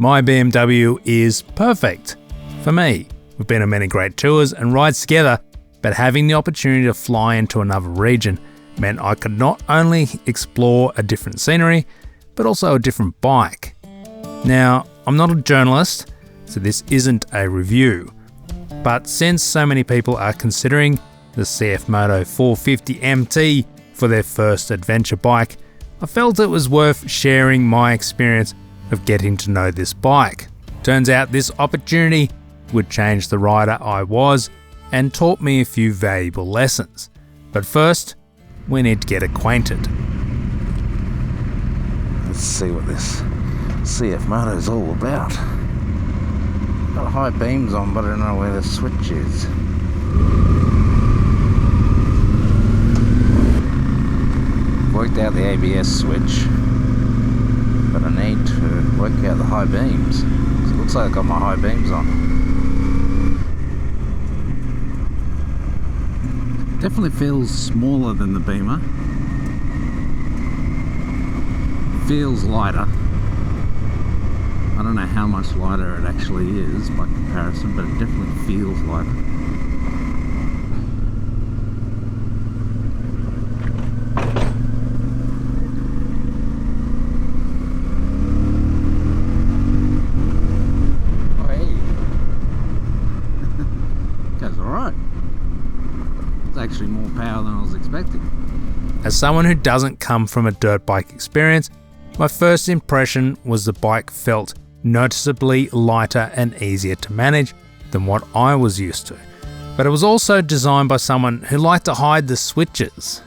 My BMW is perfect for me. We've been on many great tours and rides together, but having the opportunity to fly into another region meant I could not only explore a different scenery, but also a different bike. Now, I'm not a journalist, so this isn't a review, but since so many people are considering the CF Moto 450MT for their first adventure bike, I felt it was worth sharing my experience of getting to know this bike. Turns out this opportunity would change the rider I was and taught me a few valuable lessons. But first, we need to get acquainted. Let's see what this CF Moto is all about. Got high beams on, but I don't know where the switch is. Worked out the ABS switch, but I need to work out the high beams. It looks like I've got my high beams on. Definitely feels smaller than the Beamer. Feels lighter. I don't know how much lighter it actually is by comparison, but it definitely feels lighter. Oh, hey. Goes alright. It's actually more power than I was expecting. As someone who doesn't come from a dirt bike experience, my first impression was the bike felt noticeably lighter and easier to manage than what I was used to. But it was also designed by someone who liked to hide the switches.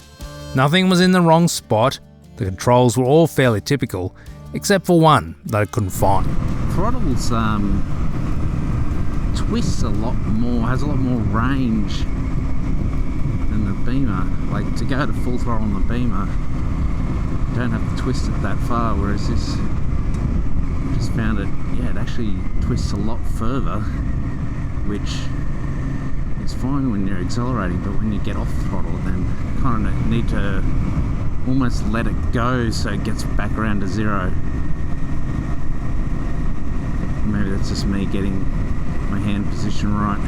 Nothing was in the wrong spot, the controls were all fairly typical, except for one that I couldn't find. Throttles twists a lot more, has a lot more range than the Beamer. Like to go to full throttle on the Beamer, you don't have to twist it that far, whereas this, just found it, yeah, it actually twists a lot further, which is fine when you're accelerating, but when you get off throttle, then you kind of need to almost let it go so it gets back around to zero. Maybe that's just me getting my hand position right.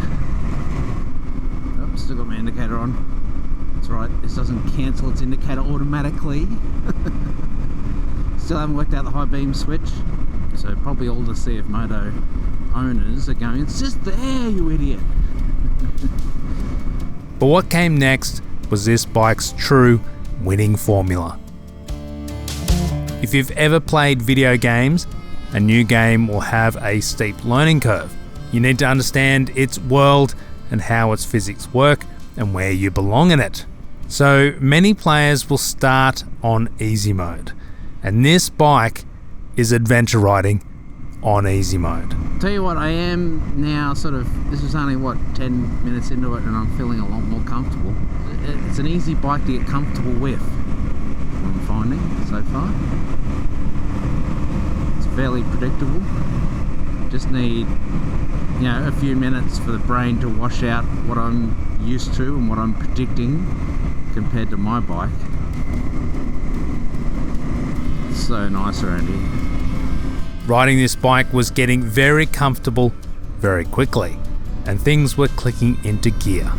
Oh, still got my indicator on. That's right, this doesn't cancel its indicator automatically. Still haven't worked out the high beam switch, so probably all the CF Moto owners are going, it's just there, you idiot. But what came next was this bike's true winning formula. If you've ever played video games, a new game will have a steep learning curve. You need to understand its world and how its physics work and where you belong in it. So many players will start on easy mode, and this bike is adventure riding on easy mode. Tell you what, I am now sort of, this is only what, 10 minutes into it, and I'm feeling a lot more comfortable. It's an easy bike to get comfortable with, what I'm finding so far. It's fairly predictable. Just need, you know, a few minutes for the brain to wash out what I'm used to and what I'm predicting compared to my bike. It's so nice around here. Riding this bike was getting very comfortable very quickly, and things were clicking into gear.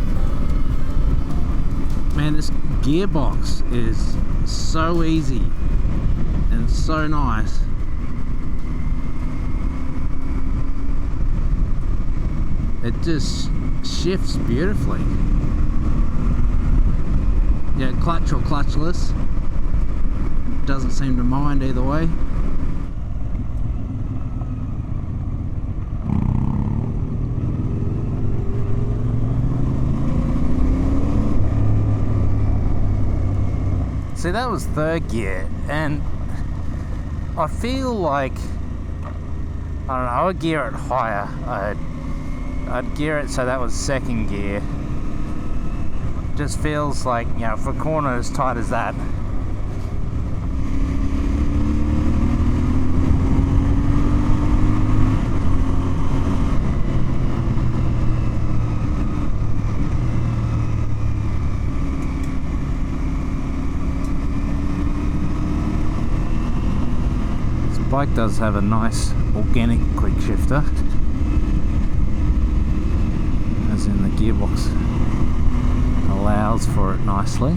Man, this gearbox is so easy and so nice. It just shifts beautifully. Yeah, clutch or clutchless. Doesn't seem to mind either way. See, that was third gear, and I feel like, I don't know, I would gear it higher. I'd gear it so that was second gear. Just feels like, you know, for a corner as tight as that, bike does have a nice organic quick shifter, as in the gearbox allows for it nicely.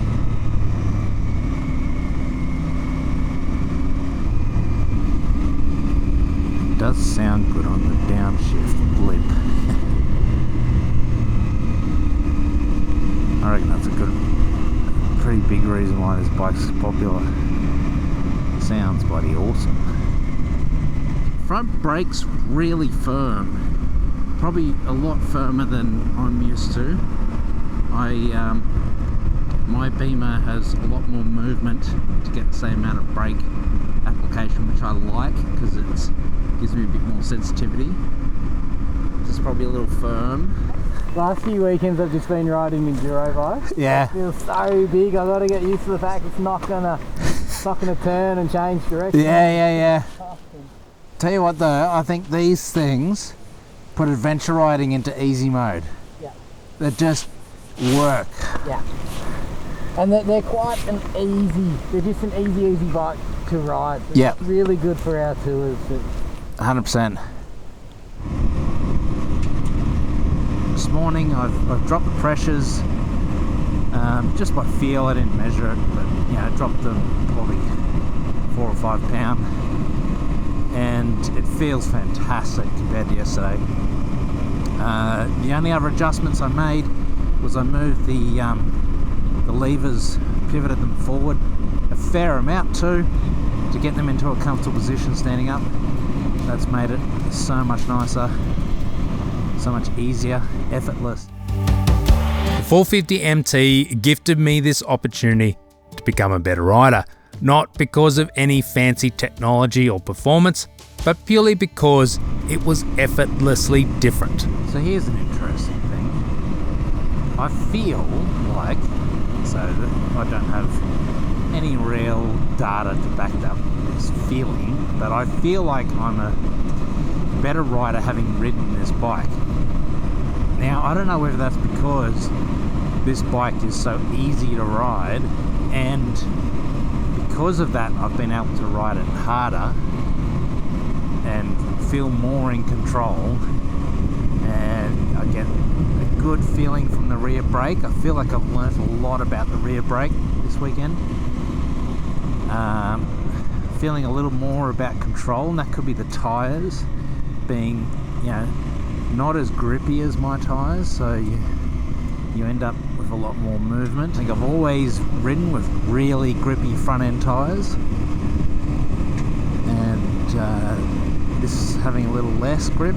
It does sound good on the downshift blip. I reckon that's a pretty big reason why this bike's popular. It sounds bloody awesome. Front brake's really firm, probably a lot firmer than I'm used to. My Beamer has a lot more movement to get the same amount of brake application, which I like because it gives me a bit more sensitivity. This is probably a little firm. Last few weekends I've just been riding enduro bikes. Yeah. It feels so big. I've got to get used to the fact it's not gonna turn and change direction. Yeah. Tell you what though, I think these things put adventure riding into easy mode. Yeah. They just work. Yeah. And they're quite an they're just an easy bike to ride. It's Yeah. really good for our tours. 100%. This morning I've dropped the pressures just by feel. I didn't measure it, but I dropped them probably 4 or 5 pound, and it feels fantastic compared to yesterday. The only other adjustments I made was I moved the levers, pivoted them forward a fair amount too, to get them into a comfortable position standing up. That's made it so much nicer, so much easier, effortless. The 450MT gifted me this opportunity to become a better rider, not because of any fancy technology or performance, but purely because it was effortlessly different. So here's an interesting thing. I feel like, so that I don't have any real data to back up this feeling, but I feel like I'm a better rider having ridden this bike. Now, I don't know whether that's because this bike is so easy to ride, and because of that I've been able to ride it harder and feel more in control, and I get a good feeling from the rear brake. I feel like I've learnt a lot about the rear brake this weekend. Feeling a little more about control, and that could be the tyres being, not as grippy as my tyres, so you end up with a lot more movement. I think I've always ridden with really grippy front end tyres, and this having a little less grip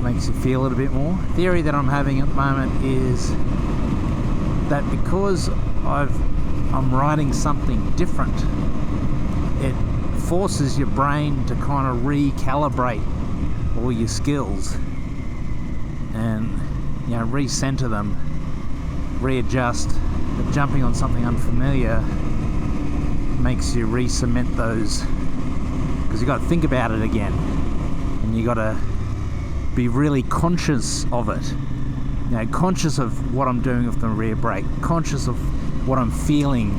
makes you feel it a bit more. The theory that I'm having at the moment is that because I'm riding something different, it forces your brain to kind of recalibrate all your skills and recenter them, readjust. But jumping on something unfamiliar makes you re-cement those, because you got to think about it again, and you got to be really conscious of it. Conscious of what I'm doing with the rear brake, conscious of what I'm feeling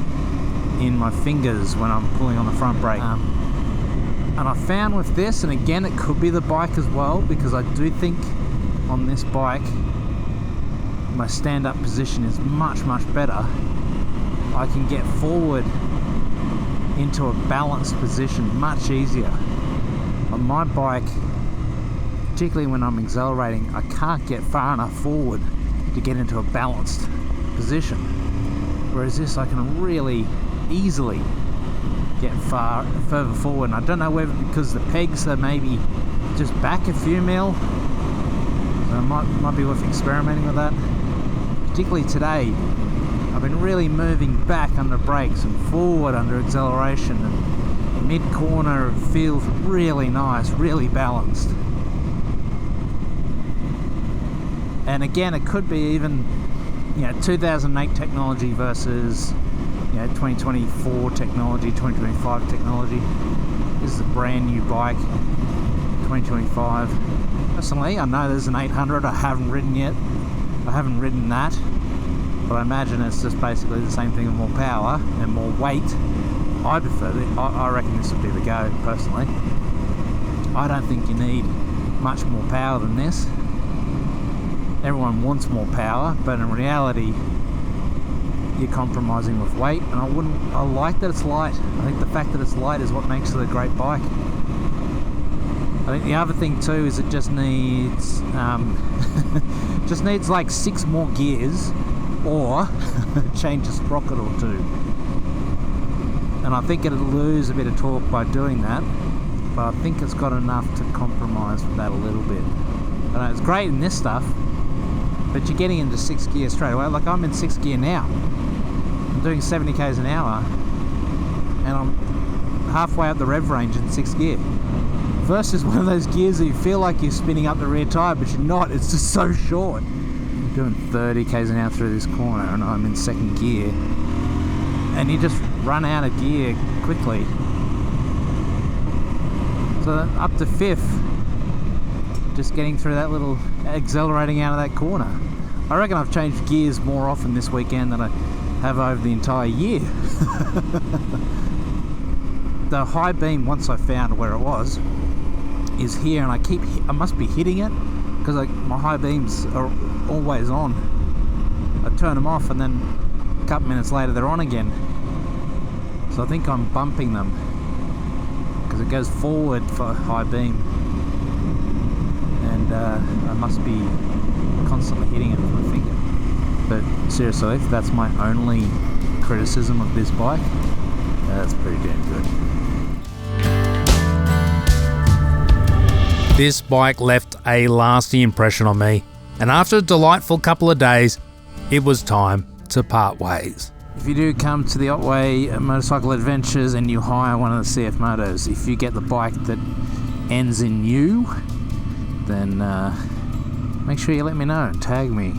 in my fingers when I'm pulling on the front brake. And I found with this, and again it could be the bike as well, because I do think on this bike my stand-up position is much better. I can get forward into a balanced position much easier. On my bike, particularly when I'm accelerating, I can't get far enough forward to get into a balanced position, whereas this I can really easily get further forward. And I don't know whether because the pegs are maybe just back a few mil, so it might be worth experimenting with that. Particularly today, I've been really moving back under brakes and forward under acceleration, and mid-corner it feels really nice, really balanced. And again, it could be even 2008 technology versus 2024 technology, 2025 technology. This is a brand new bike, 2025. Personally, I know there's an 800 I haven't ridden yet. I haven't ridden that, but I imagine it's just basically the same thing with more power and more weight. I prefer it. I reckon this would be the go, personally. I don't think you need much more power than this. Everyone wants more power, but in reality, you're compromising with weight, and I like that it's light. I think the fact that it's light is what makes it a great bike. I think the other thing too is it just needs like 6 more gears, or change a sprocket or 2. And I think it'll lose a bit of torque by doing that, but I think it's got enough to compromise with that a little bit. I know it's great in this stuff, but you're getting into 6th gear straight away. Like I'm in 6th gear now. I'm doing 70 k's an hour, and I'm halfway up the rev range in 6th gear. Versus one of those gears that you feel like you're spinning up the rear tyre, but you're not. It's just so short. I'm doing 30 k's an hour through this corner, and I'm in 2nd gear, and you just run out of gear quickly. So up to 5th, just getting through that little accelerating out of that corner. I reckon I've changed gears more often this weekend than I have over the entire year. The high beam, once I found where it was, is here, and I must be hitting it because my high beams are always on. I turn them off, and then a couple minutes later they're on again. So I think I'm bumping them because it goes forward for high beam, and I must be constantly hitting it with my finger. But seriously, if that's my only criticism of this bike, that's pretty damn good. This bike left a lasting impression on me, and after a delightful couple of days, it was time to part ways. If you do come to the Otway motorcycle adventures and you hire one of the CF Motos, if you get the bike that ends in U, then make sure you let me know and tag me.